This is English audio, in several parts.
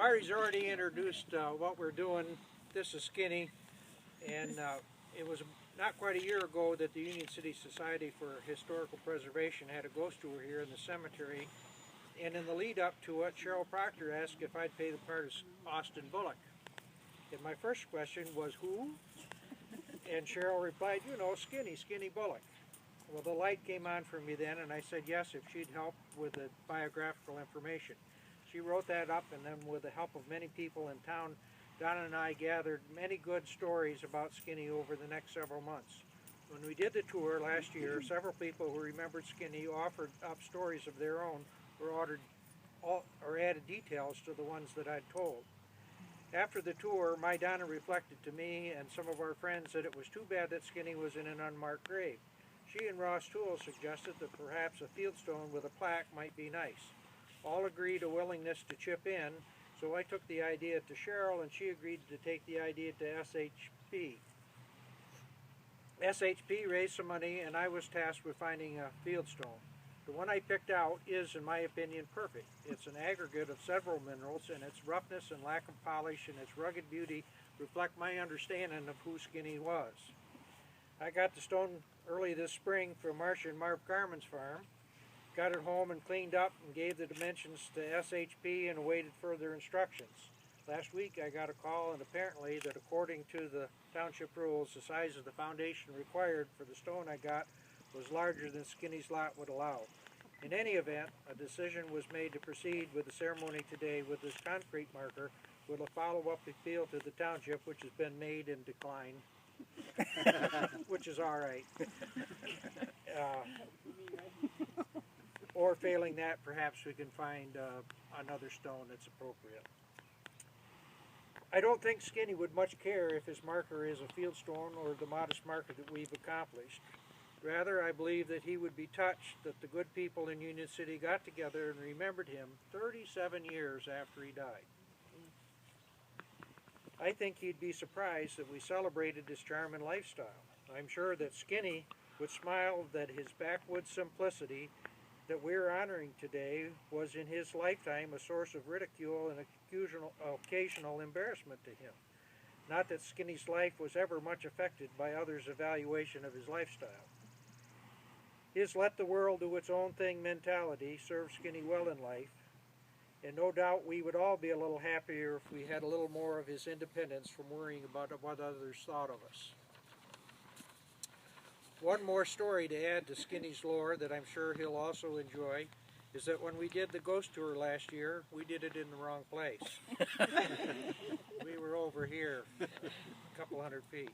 Marty's already introduced what we're doing. This is Skinny, and it was not quite a year ago that the Union City Society for Historical Preservation had a ghost tour here in the cemetery, and in the lead up to it, Cheryl Proctor asked if I'd play the part of Austin Bullock. And my first question was, who? And Cheryl replied, you know, Skinny Bullock. Well, the light came on for me then, and I said yes if she'd help with the biographical information. She wrote that up, and then with the help of many people in town, Donna and I gathered many good stories about Skinny over the next several months. When we did the tour last year, several people who remembered Skinny offered up stories of their own or added details to the ones that I'd told. After the tour, my Donna reflected to me and some of our friends that it was too bad that Skinny was in an unmarked grave. She and Ross Toole suggested that perhaps a fieldstone with a plaque might be nice. All agreed a willingness to chip in, so I took the idea to Cheryl, and she agreed to take the idea to SHP. SHP raised some money, and I was tasked with finding a fieldstone. The one I picked out is, in my opinion, perfect. It's an aggregate of several minerals, and its roughness and lack of polish and its rugged beauty reflect my understanding of who Skinny was. I got the stone early this spring from Marcia and Marv Carmen's farm, got it home and cleaned up and gave the dimensions to SHP and awaited further instructions. Last week I got a call, and apparently that according to the township rules, the size of the foundation required for the stone I got was larger than Skinny's lot would allow. In any event, a decision was made to proceed with the ceremony today with this concrete marker with a follow-up appeal to the township, which has been made and declined, which is all right. Or failing that, perhaps we can find another stone that's appropriate. I don't think Skinny would much care if his marker is a fieldstone or the modest marker that we've accomplished. Rather, I believe that he would be touched that the good people in Union City got together and remembered him 37 years after he died. I think he'd be surprised that we celebrated his charm and lifestyle. I'm sure that Skinny would smile that his backwoods simplicity that we're honoring today was in his lifetime a source of ridicule and occasional embarrassment to him. Not that Skinny's life was ever much affected by others' evaluation of his lifestyle. His let the world do its own thing mentality served Skinny well in life, and no doubt we would all be a little happier if we had a little more of his independence from worrying about what others thought of us. One more story to add to Skinny's lore that I'm sure he'll also enjoy is that when we did the ghost tour last year, we did it in the wrong place. We were over here, a couple hundred feet.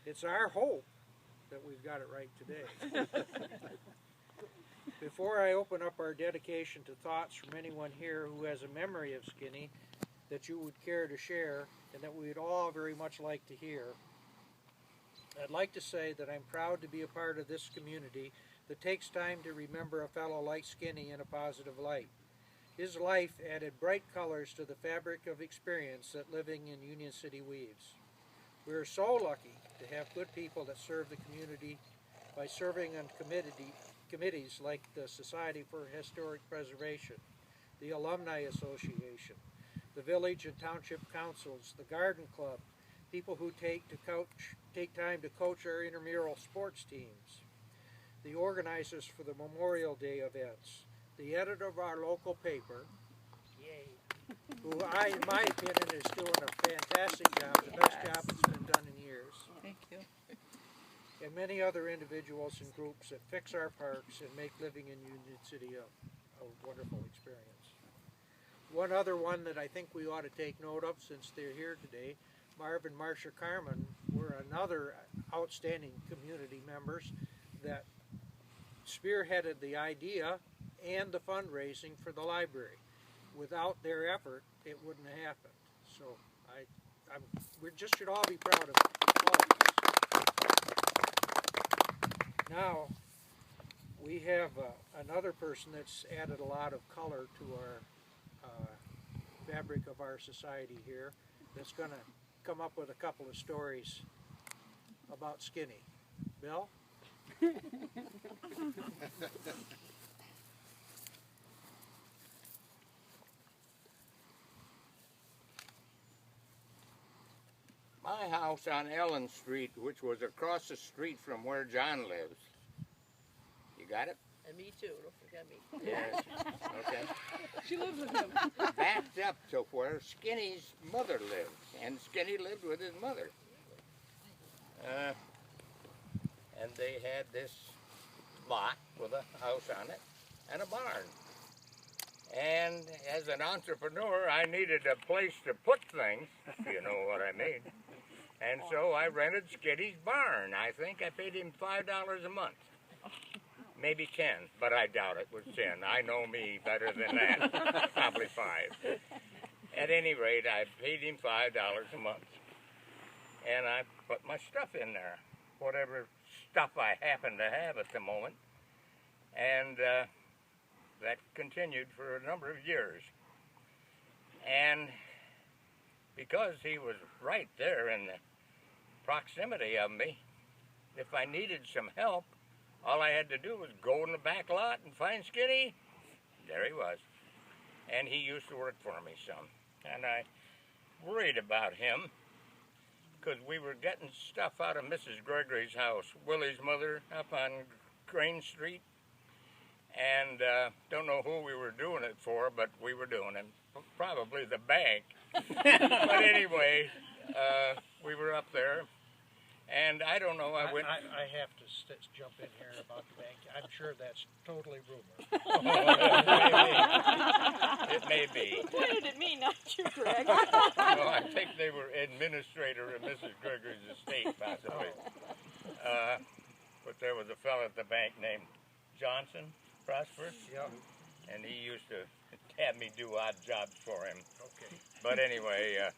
It's our hope that we've got it right today. Before I open up our dedication to thoughts from anyone here who has a memory of Skinny that you would care to share and that we would all very much like to hear, I'd like to say that I'm proud to be a part of this community that takes time to remember a fellow like Skinny in a positive light. His life added bright colors to the fabric of experience that living in Union City weaves. We are so lucky to have good people that serve the community by serving on committees like the Society for Historic Preservation, the Alumni Association, the Village and Township Councils, the Garden Club, people who take time to coach our intramural sports teams, the organizers for the Memorial Day events, the editor of our local paper, who in my opinion is doing a fantastic job, the best job that's been done in years. Thank you. And many other individuals and groups that fix our parks and make living in Union City a wonderful experience. One other one that I think we ought to take note of since they're here today, Marv and Marcia Carmen were another outstanding community members that spearheaded the idea and the fundraising for the library. Without their effort, it wouldn't have happened. So we just should all be proud of all of this. Now, we have another person that's added a lot of color to our fabric of our society here that's going to come up with a couple of stories about Skinny. Bill? my house on Ellen Street, which was across the street from where John lives. You got it? And me too, don't forget me. Yes. Okay. She lives with him. Backed up to where Skinny's mother lived, and Skinny lived with his mother. And they had this lot with a house on it and a barn. And as an entrepreneur, I needed a place to put things, if you know what I mean. And so I rented Skinny's barn. I think I paid him $5 a month. Maybe 10, but I doubt it was 10. I know me better than that. Probably 5. At any rate, I paid him $5 a month. And I put my stuff in there, whatever stuff I happened to have at the moment. And that continued for a number of years. And because he was right there in the proximity of me, if I needed some help, all I had to do was go in the back lot and find Skinny. There he was. And he used to work for me some. And I worried about him because we were getting stuff out of Mrs. Gregory's house, Willie's mother, up on Crane Street. And don't know who we were doing it for, but we were doing it. Probably the bank. But anyway, we were up there. And I don't know, I went... I have to jump in here about the bank. I'm sure that's totally rumor. It may be. You pointed at me, not you, Greg. No, I think they were administrator of Mrs. Gregory's estate, possibly. But there was a fellow at the bank named Johnson, Prosper. Yeah. And he used to have me do odd jobs for him. Okay. But anyway,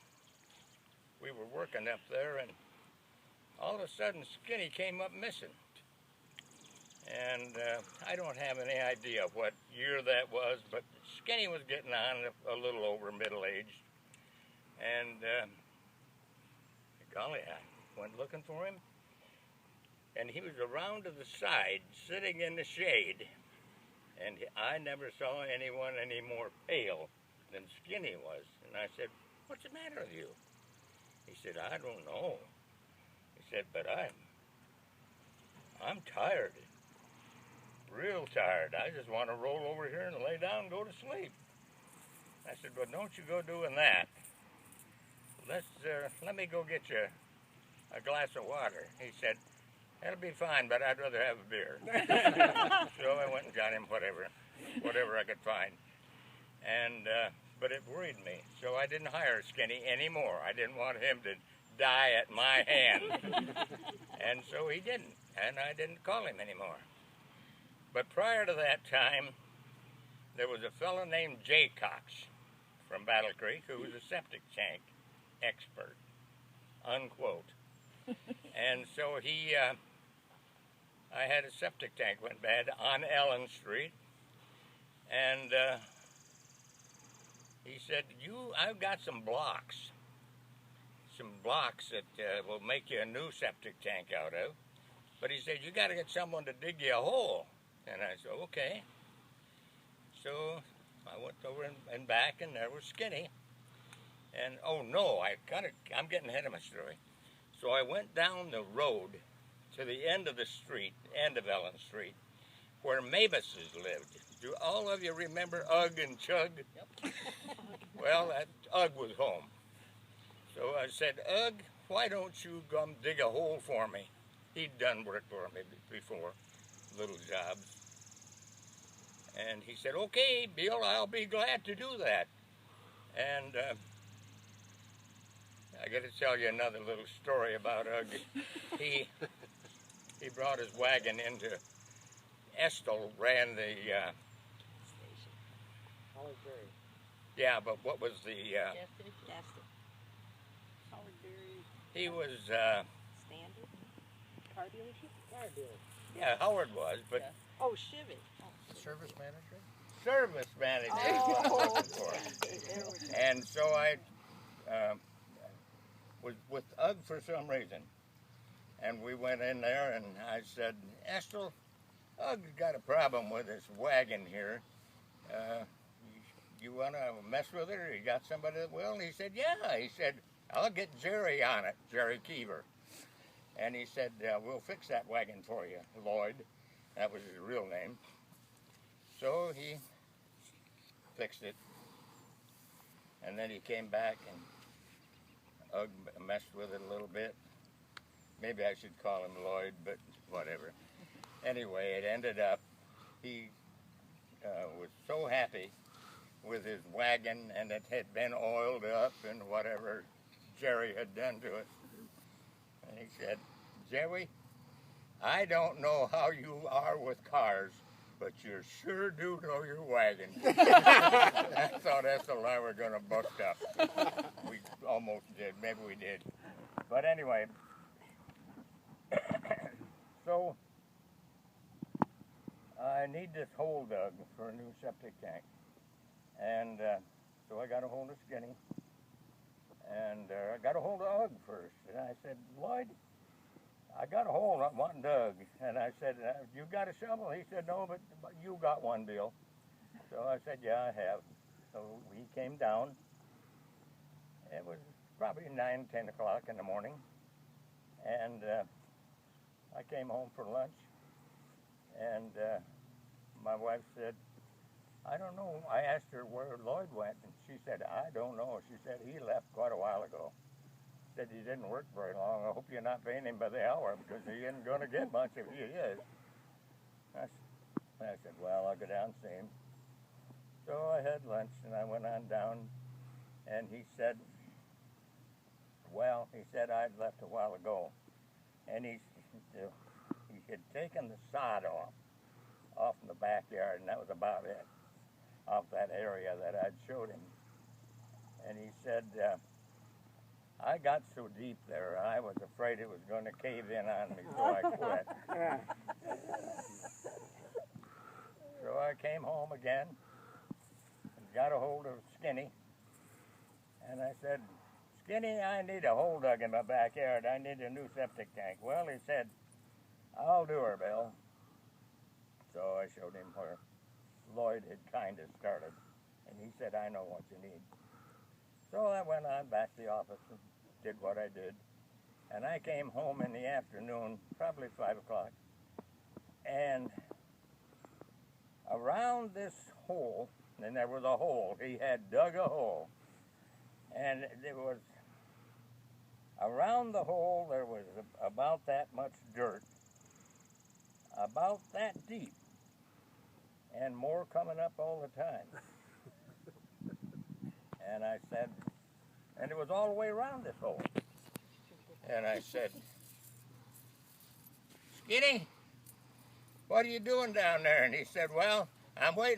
we were working up there, and all of a sudden Skinny came up missing. And I don't have any idea what year that was, but Skinny was getting on a little over middle-aged. And golly, I went looking for him. And he was around to the side, sitting in the shade. And I never saw anyone any more pale than Skinny was. And I said, "What's the matter with you?" He said, "I don't know." He said, "But I'm tired. Real tired. I just want to roll over here and lay down and go to sleep." I said, "Well, don't you go doing that. Let me go get you a glass of water." He said, "That'll be fine, but I'd rather have a beer." So I went and got him whatever I could find. And but it worried me, so I didn't hire Skinny anymore. I didn't want him to die at my hand. And so he didn't, and I didn't call him anymore. But prior to that time, there was a fellow named Jay Cox from Battle Creek who was a septic tank expert, unquote. And so I had a septic tank went bad on Ellen Street, and he said, I've got some blocks that will make you a new septic tank out of. But he said, you got to get someone to dig you a hole. And I said, okay. So I went over and back, and there was Skinny. And, oh no, I'm getting ahead of my story. So I went down the road to the end of the street, end of Ellen Street, where Mavises lived. Do all of you remember Ugg and Chug? Yep. Well, Ugg was home. So I said, Ugg, why don't you come dig a hole for me? He'd done work for me before, little jobs. And he said, okay, Bill, I'll be glad to do that. And I got to tell you another little story about Ugg. He brought his wagon into Estill, ran the yeah, but what was the he was Standard? Car dealership? Car dealership. Yeah, Howard was, but Yeah. Oh, Chivy. Service manager? Service manager. Oh. And so I was with Ugg for some reason. And we went in there, and I said, Estill, Ugg's got a problem with this wagon here. you want to mess with it, or you got somebody that will? And he said, yeah. He said, I'll get Jerry on it, Jerry Keever. And he said, we'll fix that wagon for you, Lloyd. That was his real name. So he fixed it. And then he came back and messed with it a little bit. Maybe I should call him Lloyd, but whatever. Anyway, it ended up, he was so happy with his wagon, and it had been oiled up and whatever Jerry had done to it. And he said, Jerry, I don't know how you are with cars, but you sure do know your wagon. I thought that's a lie we're going to bust up. We almost did. Maybe we did. But anyway, so I need this hole dug for a new septic tank. And so I got a hold of Skinny. And I got a hold of Ugg first. And I said, Lloyd, I got a hole I want dug. And I said, you got a shovel? He said, no, but you got one, Bill. So I said, yeah, I have. So we came down. It was probably 9, 10 o'clock in the morning. And I came home for lunch. And my wife said, I don't know. I asked her where Lloyd went, and she said, I don't know. She said, he left quite a while ago. Said he didn't work very long. I hope you're not paying him by the hour, because he isn't going to get much if he is. I said, well, I'll go down and see him. So I had lunch, and I went on down, and he said, well, he said I'd left a while ago. And he had taken the sod off in the backyard, and that was about it, off that area that I'd showed him. And he said, I got so deep there, I was afraid it was going to cave in on me, so I quit. So I came home again and got a hold of Skinny, and I said, Skinny, I need a hole dug in my backyard. I need a new septic tank. Well, he said, I'll do her, Bill. So I showed him where Lloyd had kind of started, and he said, I know what you need. So I went on back to the office and did what I did, and I came home in the afternoon, probably 5 o'clock, and around this hole, and there was a hole, he had dug a hole, and there was, around the hole there was about that much dirt, about that deep, and more coming up all the time. And I said, and it was all the way around this hole. And I said, Skinny, what are you doing down there? And he said, well, I'm waiting